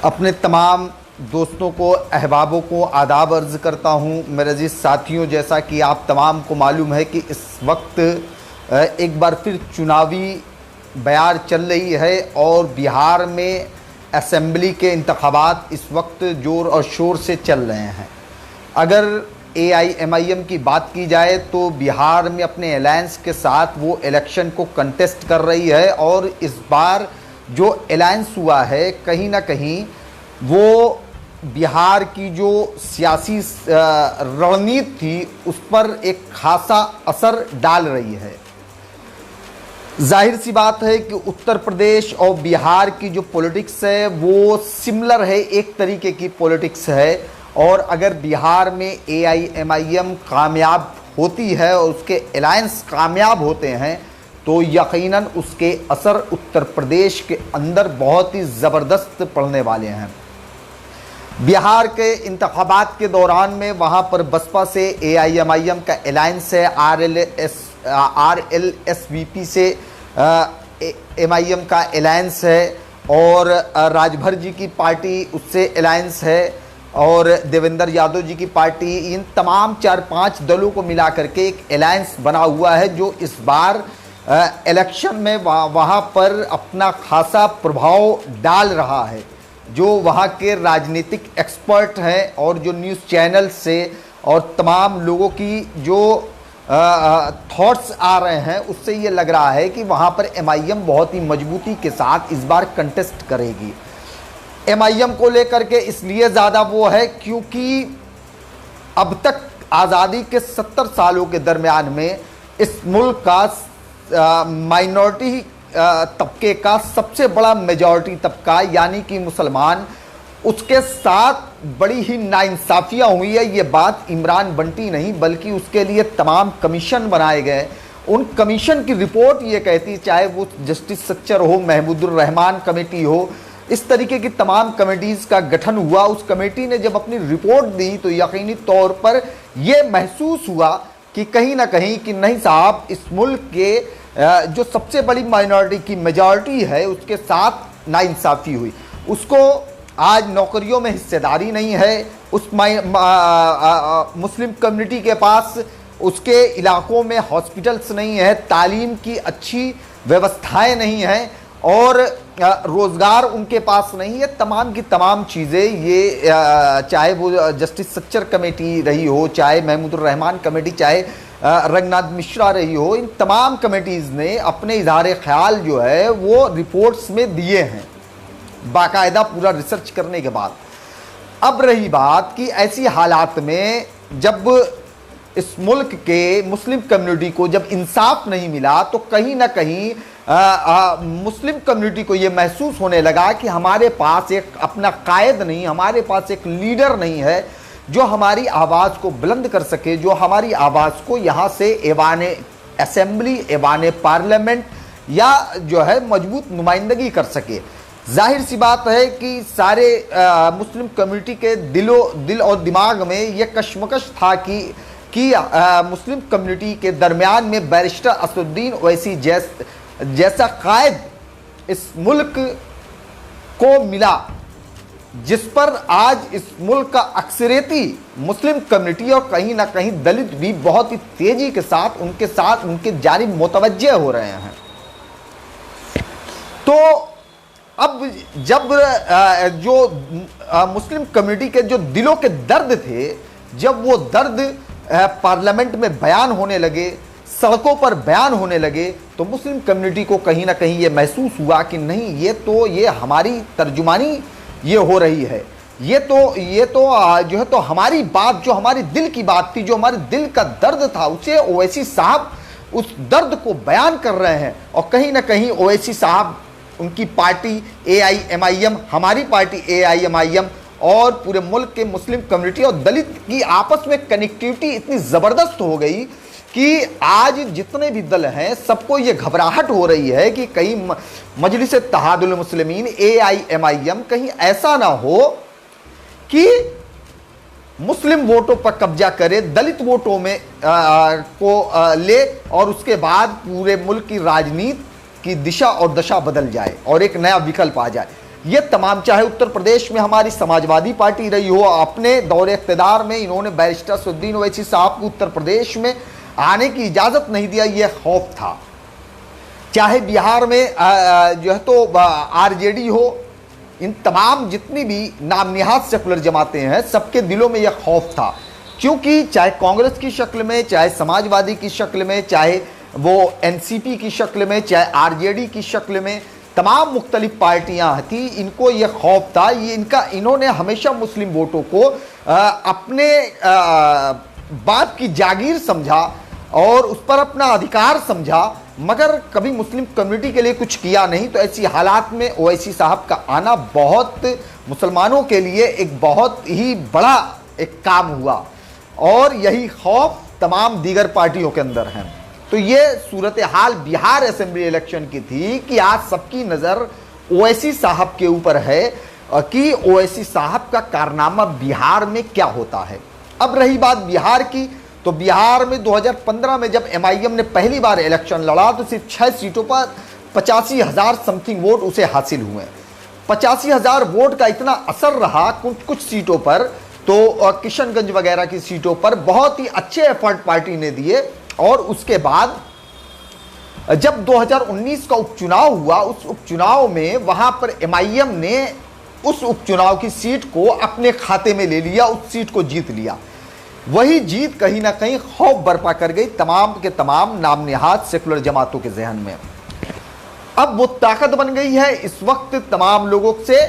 अपने तमाम दोस्तों को, अहबाबों को आदाब अर्ज़ करता हूँ। मेरे अजीज़ साथियों, जैसा कि आप तमाम को मालूम है कि इस वक्त एक बार फिर चुनावी बयार चल रही है और बिहार में असेंबली के इंतखाबात इस वक्त ज़ोर और शोर से चल रहे हैं। अगर AIMIM की बात की जाए तो बिहार में अपने अलायंस के साथ वो इलेक्शन को कंटेस्ट कर रही है और इस बार जो अलायंस हुआ है कहीं ना कहीं वो बिहार की जो सियासी रणनीति थी उस पर एक खासा असर डाल रही है। जाहिर सी बात है कि उत्तर प्रदेश और बिहार की जो पॉलिटिक्स है वो सिमिलर है, एक तरीके की पॉलिटिक्स है। और अगर बिहार में AIMIM कामयाब होती है और उसके अलायंस कामयाब होते हैं तो यकीनन उसके असर उत्तर प्रदेश के अंदर बहुत ही ज़बरदस्त पड़ने वाले हैं। बिहार के इंतखाबात के दौरान में वहाँ पर बसपा से AIMIM का अलायंस है, RLSVP से MIM का अलायंस है और राजभर जी की पार्टी उससे अलायंस है और देवेंद्र यादव जी की पार्टी, इन तमाम 4-5 दलों को मिला करके एक अलायंस बना हुआ है जो इस बार इलेक्शन में वहाँ पर अपना खासा प्रभाव डाल रहा है। जो वहाँ के राजनीतिक एक्सपर्ट हैं और जो न्यूज़ चैनल से और तमाम लोगों की जो थॉट्स आ रहे हैं उससे ये लग रहा है कि वहाँ पर MIM बहुत ही मजबूती के साथ इस बार कंटेस्ट करेगी। MIM को लेकर के इसलिए ज़्यादा वो है क्योंकि अब तक आज़ादी के 70 सालों के दरमियान में इस मुल्क का माइनॉरिटी तबके का सबसे बड़ा मेजॉरिटी तबका यानी कि मुसलमान, उसके साथ बड़ी ही नाइंसाफ़ियाँ हुई है। ये बात इमरान बंटी नहीं बल्कि उसके लिए तमाम कमीशन बनाए गए। उन कमीशन की रिपोर्ट ये कहती, चाहे वो जस्टिस सच्चर हो, महमूदुर रहमान कमेटी हो, इस तरीके की तमाम कमेटीज़ का गठन हुआ। उस कमेटी ने जब अपनी रिपोर्ट दी तो यकीनी तौर पर यह महसूस हुआ कि कहीं ना कहीं कि नहीं साहब, इस मुल्क के जो सबसे बड़ी माइनॉरिटी की मेजॉरिटी है उसके साथ नाइंसाफ़ी हुई। उसको आज नौकरियों में हिस्सेदारी नहीं है, उस मुस्लिम कम्युनिटी के पास उसके इलाकों में हॉस्पिटल्स नहीं है, तालीम की अच्छी व्यवस्थाएं नहीं हैं और रोज़गार उनके पास नहीं है। तमाम की तमाम चीज़ें ये चाहे वो जस्टिस सच्चर कमेटी रही हो, चाहे महमूदुर रहमान कमेटी, चाहे रंगनाथ मिश्रा रही हो, इन तमाम कमेटीज़ ने अपने इज़हार ख्याल जो है वो रिपोर्ट्स में दिए हैं बाकायदा पूरा रिसर्च करने के बाद। अब रही बात कि ऐसी हालात में जब इस मुल्क के मुस्लिम कम्युनिटी को जब इंसाफ नहीं मिला तो कहीं ना कहीं मुस्लिम कम्युनिटी को ये महसूस होने लगा कि हमारे पास एक अपना कायद नहीं, हमारे पास एक लीडर नहीं है जो हमारी आवाज़ को बुलंद कर सके, जो हमारी आवाज़ को यहाँ से ऐवान असेंबली, ऐवान पार्लियामेंट या जो है मजबूत नुमाइंदगी कर सके। जाहिर सी बात है कि सारे मुस्लिम कम्युनिटी के दिल और दिमाग में ये कश्मकश था कि मुस्लिम कम्युनिटी के दरमियान में बैरिस्टर असदुद्दीन ओवैसी जैसा कायद इस मुल्क को मिला जिस पर आज इस मुल्क का अक्सरियती मुस्लिम कम्युनिटी और कहीं ना कहीं दलित भी बहुत ही तेजी के साथ उनके जानिब मुतवज्जे हो रहे हैं। तो अब जब जो मुस्लिम कम्युनिटी के जो दिलों के दर्द थे, जब वो दर्द पार्लियामेंट में बयान होने लगे, सड़कों पर बयान होने लगे, तो मुस्लिम कम्युनिटी को कहीं ना कहीं ये महसूस हुआ कि नहीं, ये हमारी तर्जुमानी ये हो रही है, ये तो जो है तो हमारी बात, जो हमारे दिल की बात थी, जो हमारे दिल का दर्द था, उसे ओवैसी साहब उस दर्द को बयान कर रहे हैं। और कहीं ना कहीं ओवैसी साहब, उनकी पार्टी AIMIM, हमारी पार्टी AIMIM और पूरे मुल्क के मुस्लिम कम्युनिटी और दलित की आपस में कनेक्टिविटी इतनी ज़बरदस्त हो गई कि आज जितने भी दल हैं सबको ये घबराहट हो रही है कि कहीं मजलिस इत्तेहादुल मुस्लिमीन AIMIM कहीं ऐसा ना हो कि मुस्लिम वोटों पर कब्जा करे, दलित वोटों में ले और उसके बाद पूरे मुल्क की राजनीति की दिशा और दशा बदल जाए और एक नया विकल्प आ जाए। ये तमाम, चाहे उत्तर प्रदेश में हमारी समाजवादी पार्टी रही हो, अपने दौरे इख्तिदार में इन्होंने बैरिस्टर असदुद्दीन ओवैसी साहब को उत्तर प्रदेश में आने की इजाज़त नहीं दिया, ये खौफ था। चाहे बिहार में जो है तो आरजेडी हो, इन तमाम जितनी भी नाम निहाद सेकुलर जमातें हैं, सबके दिलों में यह खौफ था, क्योंकि चाहे कांग्रेस की शक्ल में, चाहे समाजवादी की शक्ल में, चाहे वो एनसीपी की शक्ल में, चाहे आरजेडी की शक्ल में, तमाम मुख्तलिफ पार्टियां थी, इनको यह खौफ था। इन्होंने हमेशा मुस्लिम वोटों को अपने बाप की जागीर समझा और उस पर अपना अधिकार समझा, मगर कभी मुस्लिम कम्युनिटी के लिए कुछ किया नहीं। तो ऐसी हालात में ओवैसी साहब का आना बहुत मुसलमानों के लिए एक बहुत ही बड़ा एक काम हुआ, और यही खौफ तमाम दीगर पार्टियों के अंदर है। तो ये सूरत हाल बिहार असेंबली इलेक्शन की थी कि आज सबकी नज़र ओवैसी साहब के ऊपर है कि ओवैसी साहब का कारनामा बिहार में क्या होता है। अब रही बात बिहार की, तो बिहार में 2015 में जब एमआईएम ने पहली बार इलेक्शन लड़ा तो सिर्फ 6 सीटों पर 85,000 समथिंग वोट उसे हासिल हुए। 85,000 वोट का इतना असर रहा कुछ सीटों पर, तो किशनगंज वगैरह की सीटों पर बहुत ही अच्छे एफर्ट पार्टी ने दिए। और उसके बाद जब 2019 का उपचुनाव हुआ, उस उपचुनाव में वहां पर एमआईएम ने उस उपचुनाव की सीट को अपने खाते में ले लिया, उस सीट को जीत लिया। वही जीत कहीं ना कहीं खौफ बर्पा कर गई तमाम के तमाम नाम निहाद सेकुलर जमातों के जहन में। अब वो ताकत बन गई है इस वक्त तमाम लोगों से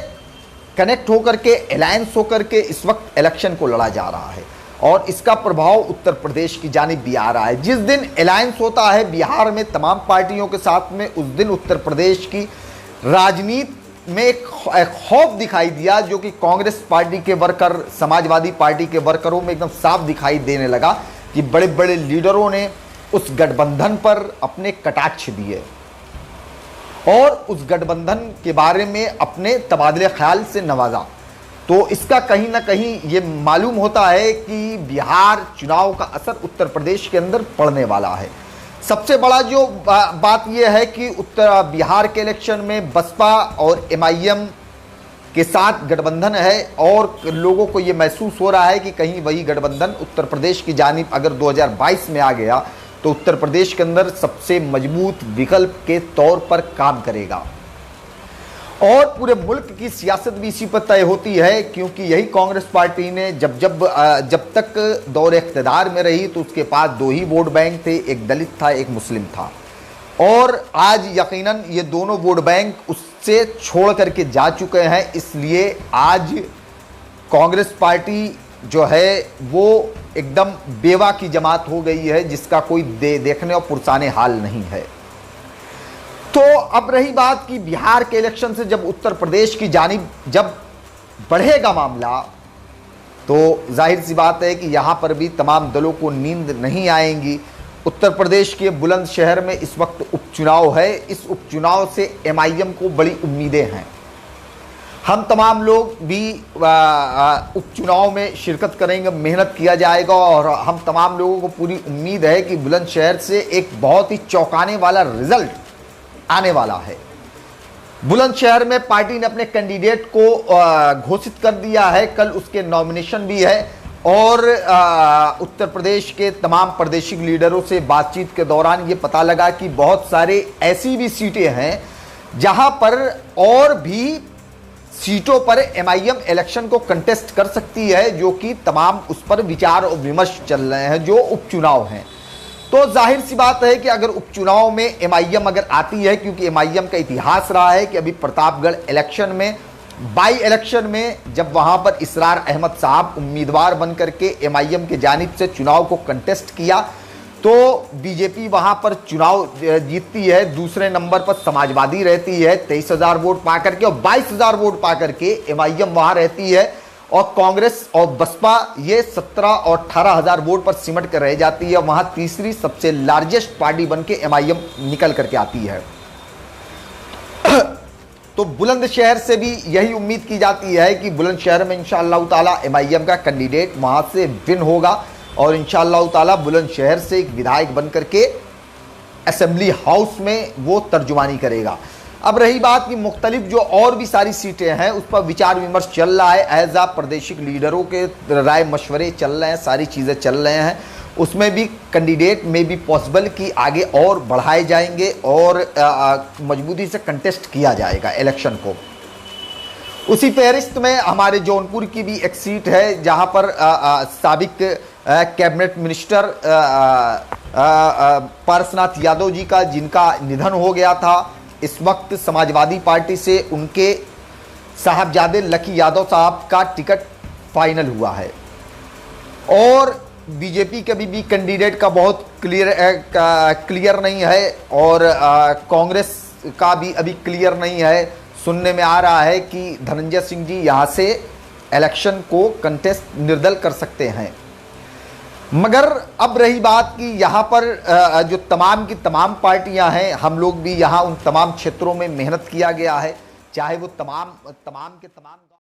कनेक्ट होकर के, अलायंस होकर के इस वक्त इलेक्शन को लड़ा जा रहा है, और इसका प्रभाव उत्तर प्रदेश की जानिब भी आ रहा है। जिस दिन अलायंस होता है बिहार में तमाम पार्टियों के साथ में, उस दिन उत्तर प्रदेश की राजनीति में एक खौफ दिखाई दिया, जो कि कांग्रेस पार्टी के वर्कर, समाजवादी पार्टी के वर्करों में एकदम साफ दिखाई देने लगा कि बड़े बड़े लीडरों ने उस गठबंधन पर अपने कटाक्ष दिए और उस गठबंधन के बारे में अपने तबादले ख्याल से नवाजा। तो इसका कहीं ना कहीं ये मालूम होता है कि बिहार चुनाव का असर उत्तर प्रदेश के अंदर पड़ने वाला है। सबसे बड़ा जो बात यह है कि उत्तर बिहार के इलेक्शन में बसपा और एमआईएम के साथ गठबंधन है, और लोगों को ये महसूस हो रहा है कि कहीं वही गठबंधन उत्तर प्रदेश की जानिब अगर 2022 में आ गया तो उत्तर प्रदेश के अंदर सबसे मजबूत विकल्प के तौर पर काम करेगा। और पूरे मुल्क की सियासत भी इसी पर तय होती है, क्योंकि यही कांग्रेस पार्टी ने जब तक दौर इख्तिदार में रही तो उसके पास 2 ही वोट बैंक थे, एक दलित था, एक मुस्लिम था। और आज यकीनन ये दोनों वोट बैंक उससे छोड़ करके जा चुके हैं। इसलिए आज कांग्रेस पार्टी जो है वो एकदम बेवा की जमात हो गई है, जिसका कोई देखने और पुरसाने हाल नहीं है। तो अब रही बात कि बिहार के इलेक्शन से जब उत्तर प्रदेश की जानिब जब बढ़ेगा मामला, तो जाहिर सी बात है कि यहाँ पर भी तमाम दलों को नींद नहीं आएंगी। उत्तर प्रदेश के बुलंदशहर में इस वक्त उपचुनाव है। इस उपचुनाव से एमआईएम को बड़ी उम्मीदें हैं। हम तमाम लोग भी उपचुनाव में शिरकत करेंगे, मेहनत किया जाएगा, और हम तमाम लोगों को पूरी उम्मीद है कि बुलंदशहर से एक बहुत ही चौंकाने वाला रिजल्ट आने वाला है। बुलंदशहर में पार्टी ने अपने कैंडिडेट को घोषित कर दिया है, कल उसके नॉमिनेशन भी है, और उत्तर प्रदेश के तमाम प्रादेशिक लीडरों से बातचीत के दौरान ये पता लगा कि बहुत सारे ऐसी भी सीटें हैं जहां पर और भी सीटों पर एमआईएम इलेक्शन को कंटेस्ट कर सकती है, जो कि तमाम उस पर विचार और विमर्श चल रहे हैं, जो उपचुनाव हैं। तो जाहिर सी बात है कि अगर उपचुनाव में एमआईएम अगर आती है, क्योंकि एमआईएम का इतिहास रहा है कि अभी प्रतापगढ़ इलेक्शन में, बाई इलेक्शन में, जब वहां पर इसरार अहमद साहब उम्मीदवार बन करके एमआईएम के जानिब से चुनाव को कंटेस्ट किया, तो बीजेपी वहां पर चुनाव जीतती है। दूसरे नंबर पर समाजवादी रहती है 23,000 वोट पा करके, और 22,000 वोट पा करके एमआईएम वहां रहती है, और कांग्रेस और बसपा ये 17 और 18,000 वोट पर सिमट कर रह जाती है। वहां तीसरी सबसे लार्जेस्ट पार्टी बन के एमआईएम निकल करके आती है। तो बुलंदशहर से भी यही उम्मीद की जाती है कि बुलंदशहर में इंशाअल्लाह ताला एमआईएम का कैंडिडेट वहां से विन होगा, और इंशाअल्लाह ताला बुलंदशहर से एक विधायक बन करके असेंबली हाउस में वो तर्जुमानी करेगा। अब रही बात कि मुख्तलिफ जो और भी सारी सीटें हैं उस पर विचार विमर्श चल रहा है, एज आ प्रादेशिक लीडरों के राय मशवरे चल रहे हैं, सारी चीज़ें चल रहे हैं। उसमें भी कैंडिडेट में भी पॉसिबल कि आगे और बढ़ाए जाएंगे और मजबूती से कंटेस्ट किया जाएगा इलेक्शन को। उसी फहरिस्त में हमारे जौनपुर की भी एक सीट है जहां पर साबिक कैबिनेट मिनिस्टर पारसनाथ यादव जी का, जिनका निधन हो गया था, इस वक्त समाजवादी पार्टी से उनके साहबजादे लकी यादव साहब का टिकट फाइनल हुआ है। और बीजेपी के भी कैंडिडेट का बहुत क्लियर नहीं है और कांग्रेस का भी अभी क्लियर नहीं है। सुनने में आ रहा है कि धनंजय सिंह जी यहाँ से इलेक्शन को कंटेस्ट निर्दल कर सकते हैं। मगर अब रही बात कि यहाँ पर जो तमाम की तमाम पार्टियां हैं, हम लोग भी यहाँ उन तमाम क्षेत्रों में मेहनत किया गया है, चाहे वो तमाम के तमाम